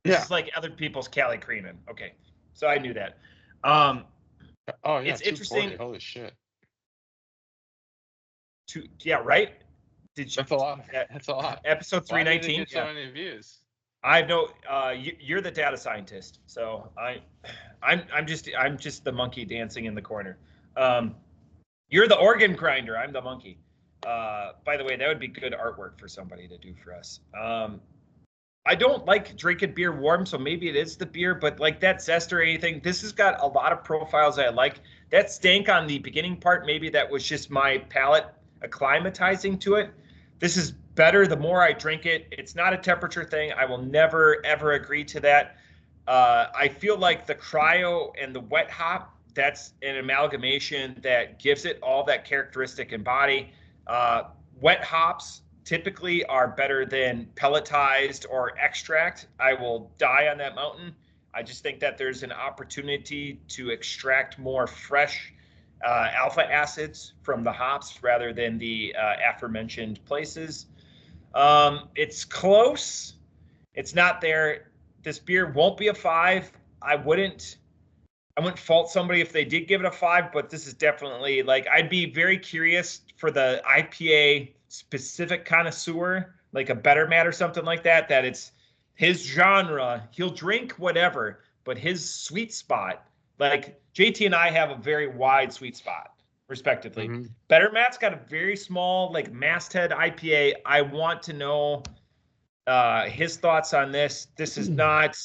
This is like other people's Cali Creamin'. Okay, so I knew that. Oh yeah, it's interesting. Holy shit. Yeah, right. That's a lot. That's a lot. Episode 319. Why did it get so many views? I know you're the data scientist, so I'm just the monkey dancing in the corner. You're the organ grinder. I'm the monkey. By the way, that would be good artwork for somebody to do for us. I don't like drinking beer warm, so maybe it is the beer, but like that zest or anything, this has got a lot of profiles I like. That stank on the beginning part, maybe that was just my palate acclimatizing to it. This is better the more I drink it. It's not a temperature thing. I will never, ever agree to that. I feel like the cryo and the wet hop, that's an amalgamation that gives it all that characteristic and body. Wet hops typically are better than pelletized or extract. I will die on that mountain. I just think that there's an opportunity to extract more fresh alpha acids from the hops rather than the aforementioned places. It's close. It's not there. This beer won't be a 5. I wouldn't fault somebody if they did give it a 5, but this is definitely like, I'd be very curious for the IPA specific connoisseur, like a Better Mat or something like that, that it's his genre. He'll drink whatever, but his sweet spot, like JT and I have a very wide sweet spot, respectively. Better Mat's got a very small, like masthead IPA. I want to know his thoughts on this. This is not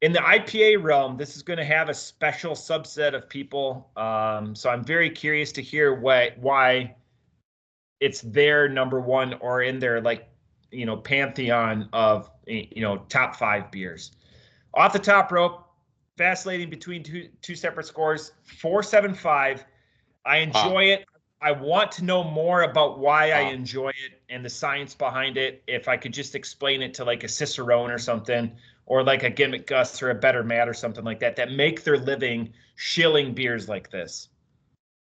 in the IPA realm. This is going to have a special subset of people. So I'm very curious to hear why it's their number one or in their pantheon of top 5 beers. Off the top rope, vacillating between two separate scores, 4.75. I enjoy it. I want to know more about why I enjoy it and the science behind it. If I could just explain it to like a Cicerone or something, or like a Gimmick Gus or a Better Mat or something like that make their living shilling beers like this.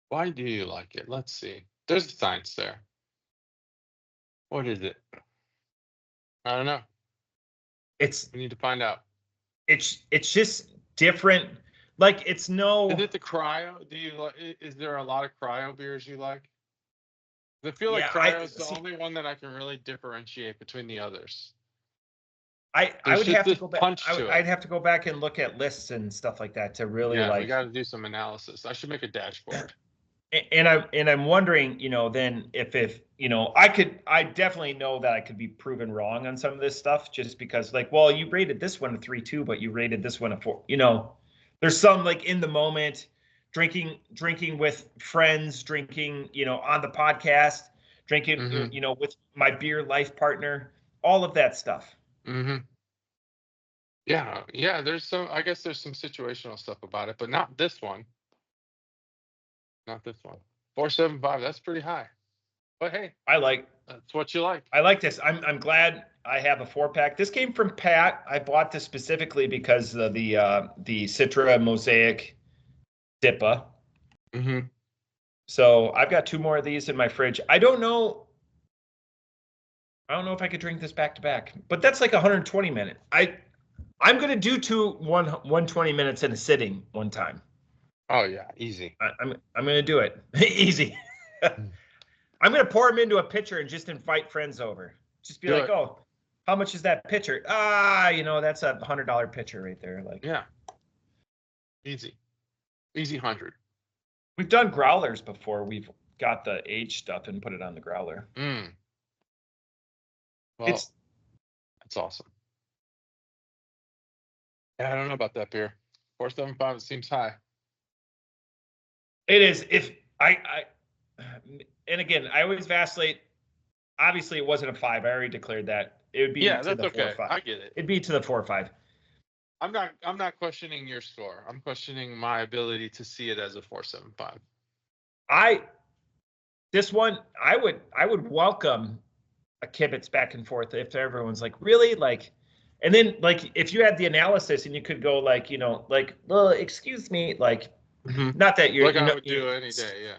Why do you like it? Let's see. There's the science there. What is it? I don't know. We need to find out. It's just different. Like it's no. Is it the cryo? Do you like? Is there a lot of cryo beers you like? I feel like cryo is the only one that I can really differentiate between the others. I would have to go back. I'd have to go back and look at lists and stuff like that to really like. We got to do some analysis. I should make a dashboard. And I'm wondering, then if I definitely know that I could be proven wrong on some of this stuff, just because, like, well, you rated this one a 3.2, but you rated this one a 4. There's some, like, in the moment, drinking with friends, drinking, on the podcast, drinking, with my beer life partner, all of that stuff. Yeah, I guess there's some situational stuff about it, but not this one. Not this one. 475, that's pretty high. But hey, that's what you like. I like this. I'm glad I have a 4-pack. This came from Pat. I bought this specifically because of the Citra Mosaic DIPA. So I've got 2 more of these in my fridge. I don't know if I could drink this back to back, but that's like 120 minutes. I'm gonna do 120 minutes in a sitting one time. Oh yeah, easy. I'm gonna do it. Easy. I'm gonna pour them into a pitcher and just invite friends over. Just be like, oh, how much is that pitcher? That's a $100 pitcher right there. Like, yeah, easy 100. We've done growlers before. We've got the aged stuff and put it on the growler. Well, that's awesome. Yeah, I don't know about that beer. 475 seems high. It is. If and again, I always vacillate. Obviously, it wasn't a 5. I already declared that. It would be to the 4 or 5. I get it. It'd be to the 4 or 5. I'm not questioning your score. I'm questioning my ability to see it as a 475. This one, I would welcome a kibitz back and forth if everyone's like, really, like, and then, like, if you had the analysis and you could go, like, well, excuse me, like, not that you're like, I would do any day,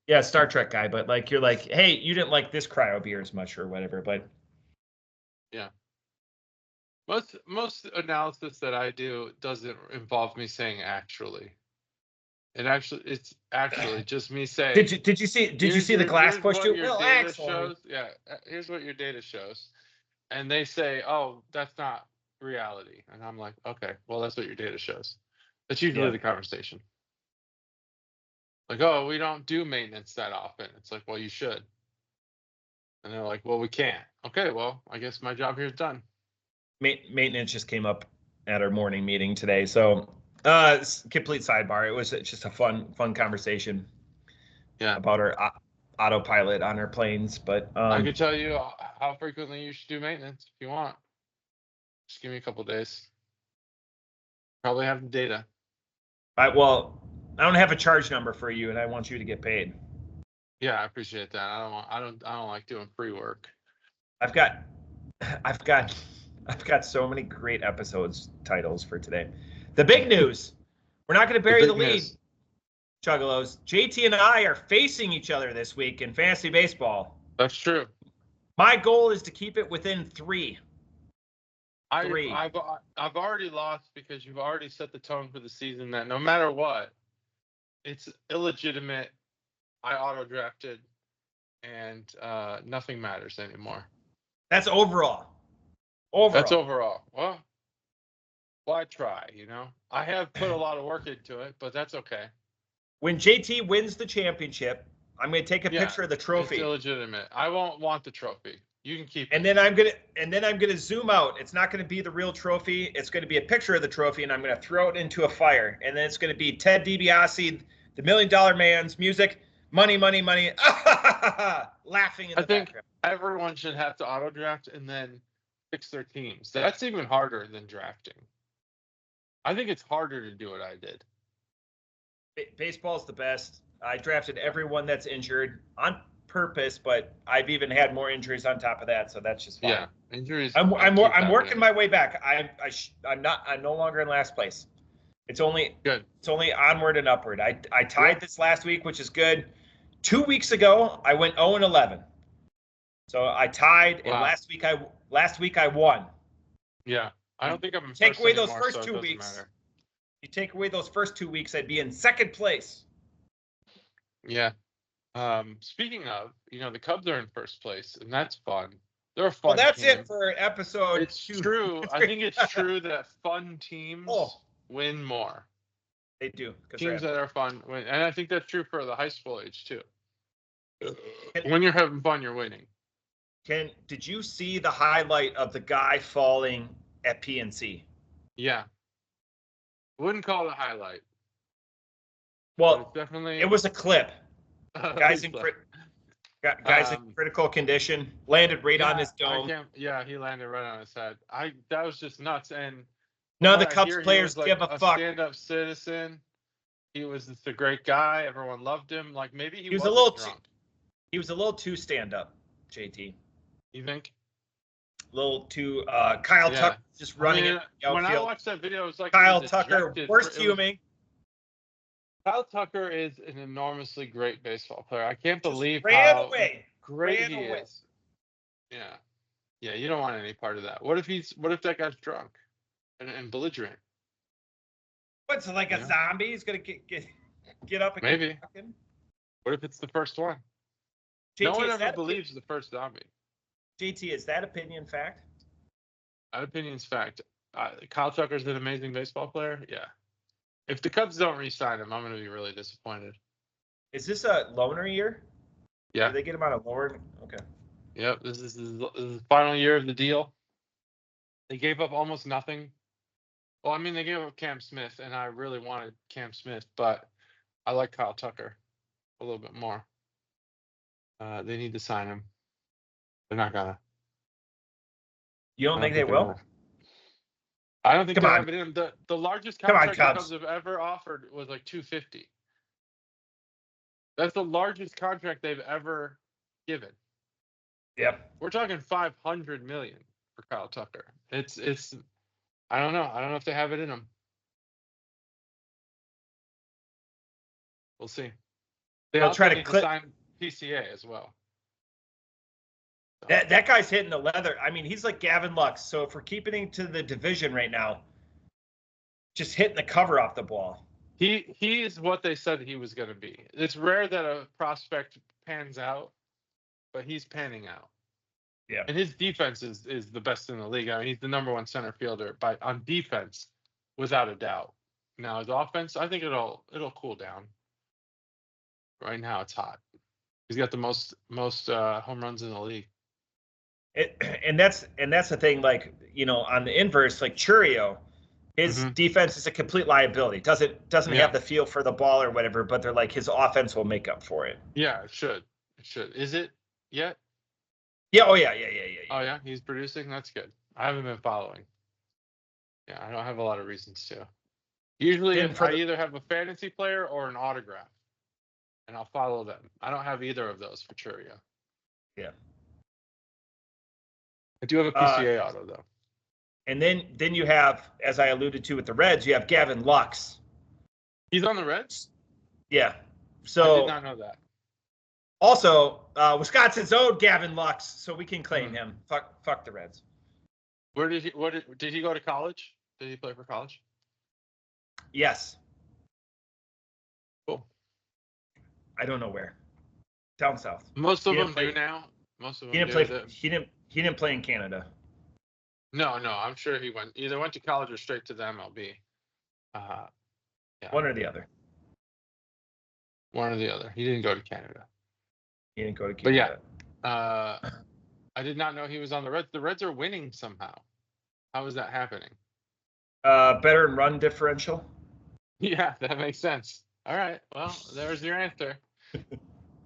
yeah, Star Trek guy, but, like, you're like, hey, you didn't like this cryo beer as much or whatever, but yeah. Most analysis that I do doesn't involve me saying actually. It's actually just me saying. Did you see the glass push too? Well, actually, yeah. Here's what your data shows, and they say, oh, that's not reality, and I'm like, okay, well, that's what your data shows. That's usually the conversation. Like, oh, we don't do maintenance that often. It's like, well, you should. And they're like, well, we can't. Okay, well, I guess my job here is done. Maintenance just came up at our morning meeting today, so complete sidebar. It was just a fun conversation. Yeah. About our autopilot on our planes, but I can tell you how frequently you should do maintenance if you want. Just give me a couple days. Probably have the data. I don't have a charge number for you, and I want you to get paid. Yeah, I appreciate that. I don't like doing free work. I've got so many great episodes titles for today. The big news. We're not going to bury the lead. Chuggalos. JT and I are facing each other this week in fantasy baseball. That's true. My goal is to keep it within 3. I've already lost because you've already set the tone for the season that no matter what, it's illegitimate. I auto-drafted, and nothing matters anymore. That's overall. That's overall. Well, I try, I have put a lot of work into it, but that's okay. When JT wins the championship, I'm going to take a picture of the trophy. It's illegitimate. I won't want the trophy. You can keep it. And then I'm going to zoom out. It's not going to be the real trophy. It's going to be a picture of the trophy, and I'm going to throw it into a fire. And then it's going to be Ted DiBiase, the $1 Million Man's music, money, money, money, laughing in the background. I think everyone should have to auto draft and then fix their teams. That's even harder than drafting. I think it's harder to do what I did. Baseball's the best. I drafted everyone that's injured on purpose, but I've even had more injuries on top of that, so that's just fine. Yeah, injuries. I'm working my way back. I'm no longer in last place. It's only good. It's only onward and upward. I tied this last week, which is good. 2 weeks ago, I went 0-11. So I tied, and last week I won. Yeah, I don't think I'm. Take away those first 2 weeks. You take away those first 2 weeks, I'd be in second place. Yeah. Speaking of, the Cubs are in first place, and that's fun. They're a fun. Well, that's team. it for episode. It's true. I think it's true that fun teams win more. They do. Teams that are fun win. And I think that's true for the high school age, too. And When you're having fun, you're winning. Did you see the highlight of the guy falling at PNC? Yeah. Wouldn't call it a highlight. Well, definitely. It was a clip. Guys in critical condition, landed right on his dome. He landed right on his head. That was just nuts. And none of the Cubs players give a fuck. Stand-up citizen. He was just a great guy. Everyone loved him. Like maybe he was a little drunk. He was a little too stand-up, JT. You think? A little too. Kyle Tucker just running it. When I watched that video, it was like Kyle Tucker, worst human. Kyle Tucker is an enormously great baseball player. I can't believe how great he is. Yeah. Yeah, you don't want any part of that. What if that guy's drunk and belligerent? What's like a zombie? He's gonna get up and maybe. What if it's the first one? JT, no one ever believes the first zombie. JT, is that opinion fact? That opinion's fact. Kyle Tucker's an amazing baseball player. Yeah. If the Cubs don't re-sign him, I'm going to be really disappointed. Is this a loaner year? Yeah. Did they get him out of lower? Okay. Yep. This is the final year of the deal. They gave up almost nothing. Well, I mean, they gave up Cam Smith, and I really wanted Cam Smith, but I like Kyle Tucker a little bit more. They need to sign him. They're not gonna. You don't think they will? I don't think they have it in them. The largest contract the Cubs have ever offered was like $250. That's the largest contract they've ever given. Yep. We're talking $500 million for Kyle Tucker. It's. I don't know. I don't know if they have it in them. We'll see. They'll try to sign PCA as well. That guy's hitting the leather. I mean, he's like Gavin Lux. So if we're keeping to the division right now, just hitting the cover off the ball. He is what they said he was going to be. It's rare that a prospect pans out, but he's panning out. Yeah. And his defense is the best in the league. I mean, he's the number one center fielder on defense, without a doubt. Now his offense, I think it'll cool down. Right now it's hot. He's got the most home runs in the league. And that's the thing. Like, on the inverse, like Churio, his defense is a complete liability. Doesn't have the feel for the ball or whatever. But they're like, his offense will make up for it. Yeah, it should. Is it yet? Yeah. Oh yeah. Oh yeah, he's producing. That's good. I haven't been following. Yeah, I don't have a lot of reasons to. Usually, I either have a fantasy player or an autograph, and I'll follow them. I don't have either of those for Churio. Yeah. I do have a PCA auto though. And then you have, as I alluded to with the Reds, you have Gavin Lux. He's on the Reds? Yeah. So I did not know that. Also, Wisconsin's own Gavin Lux, so we can claim him. Fuck the Reds. Where did he go to college? Did he play for college? Yes. Cool. I don't know where. Down south. Most of them do now. Most of them He didn't play in Canada. No, I'm sure he went to college or straight to the MLB. Yeah. One or the other. One or the other. He didn't go to Canada. He didn't go to Canada. But yeah, I did not know he was on the Reds. The Reds are winning somehow. How is that happening? Better in run differential. Yeah, that makes sense. All right. Well, there's your answer.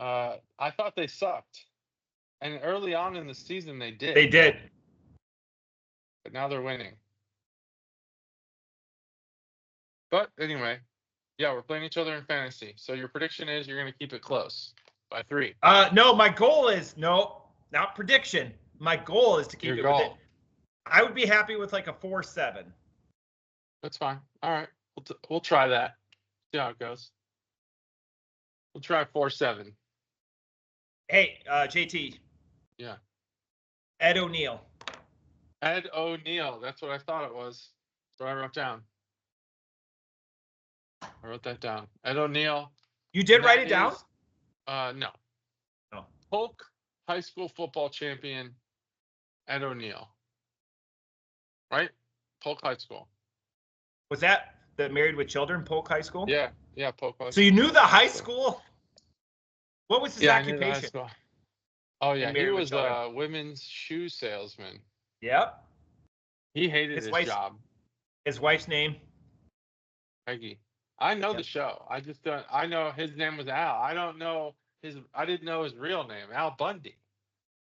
I thought they sucked. And early on in the season, they did. They did. But now they're winning. But anyway, yeah, we're playing each other in fantasy. So your prediction is you're going to keep it close by 3. No, my goal is not prediction. My goal is to keep it within. I would be happy with like a 4-7. That's fine. All right, we'll try that. See how it goes. We'll try 4-7. Hey, JT. Yeah. Ed O'Neill. Ed O'Neill. That's what I thought it was. That's what I wrote down. I wrote that down. Ed O'Neill. You did write it down? No. No. Polk high school football champion, Ed O'Neill. Right? Polk High School. Was that the Married with Children, Polk High School? Yeah, Polk High So you knew the high school? What was his I knew the high occupation? school. Oh yeah, he Married with was Children. a women's shoe salesman. Yep. He hated his job. His wife's name? Peggy. I know the show. I just don't. I know his name was Al. I don't know his. I didn't know his real name, Al Bundy.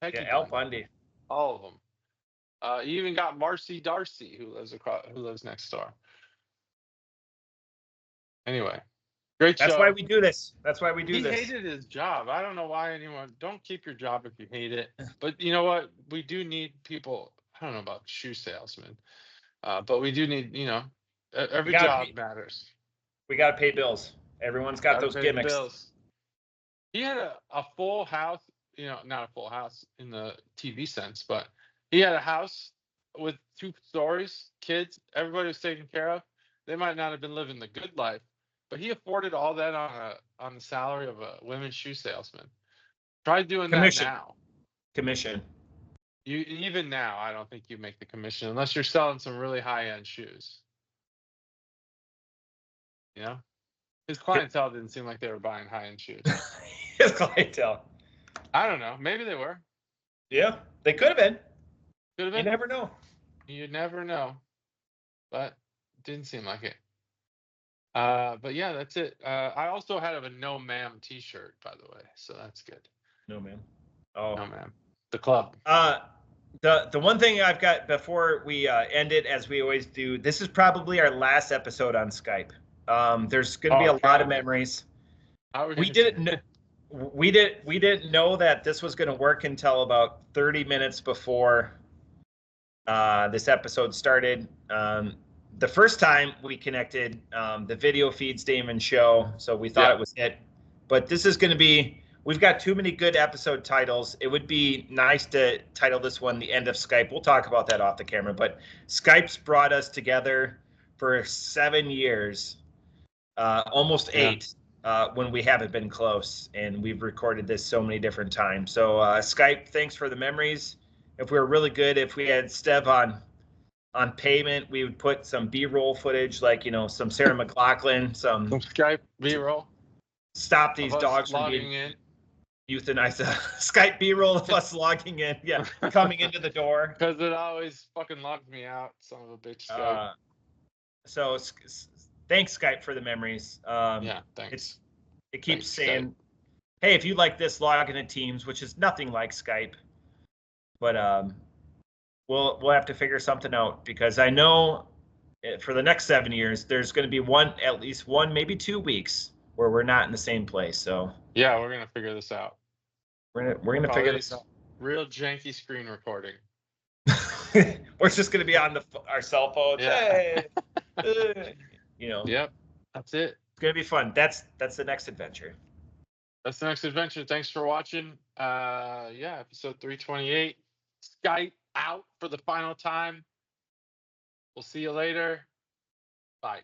Peggy Al Bundy. All of them. You even got Marcy Darcy, who lives next door. Anyway, great show. That's why we do this. That's why we do this. He hated his job. I don't know why anyone. Don't keep your job if you hate it. But you know what? We do need people. I don't know about shoe salesmen, but we do need. Every job matters. We got to pay bills. Everyone's got those gimmicks. Bills. He had a full house. Not a full house in the TV sense, but he had a house with 2 stories, kids. Everybody was taken care of. They might not have been living the good life, but he afforded all that on the salary of a women's shoe salesman. Try doing that now. Commission. Even now, I don't think you make the commission unless you're selling some really high-end shoes. His clientele didn't seem like they were buying high-end shoes. His clientele. I don't know. Maybe they were. Yeah, they could have been. Could have been. You never know. You never know. But didn't seem like it. But yeah, that's it. I also had a No Ma'am T-shirt, by the way, so that's good. No Ma'am. Oh. No Ma'am. The club. The one thing I've got before we end it, as we always do, this is probably our last episode on Skype. There's going to be a lot of memories. We didn't know that this was going to work until about 30 minutes before this episode started. The first time we connected, the video feeds didn't even show, so we thought it was it. But this is going to be, we've got too many good episode titles. It would be nice to title this one The End of Skype. We'll talk about that off the camera. But Skype's brought us together for 7 years, almost 8, when we haven't been close. And we've recorded this so many different times. So Skype, thanks for the memories. If we were really good, if we had Stev on payment, we would put some B-roll footage, like, some Sarah McLachlan, some Skype B-roll. Stop these dogs from being euthanized. Skype B-roll of us logging in, coming into the door. Because it always fucking logs me out, son of a bitch. Skype. So thanks, Skype, for the memories. Thanks. It keeps saying, Skype. Hey, if you like this, log into Teams, which is nothing like Skype. But we'll have to figure something out, because I know for the next 7 years there's going to be at least one, maybe 2 weeks where we're not in the same place. So yeah, we're gonna figure this out. We're gonna figure this out. Real janky screen recording. We're just gonna be on our cell phones. Yeah. Yep. That's it. It's gonna be fun. That's the next adventure. That's the next adventure. Thanks for watching. Episode 328. Skype out for the final time. We'll see you later. Bye.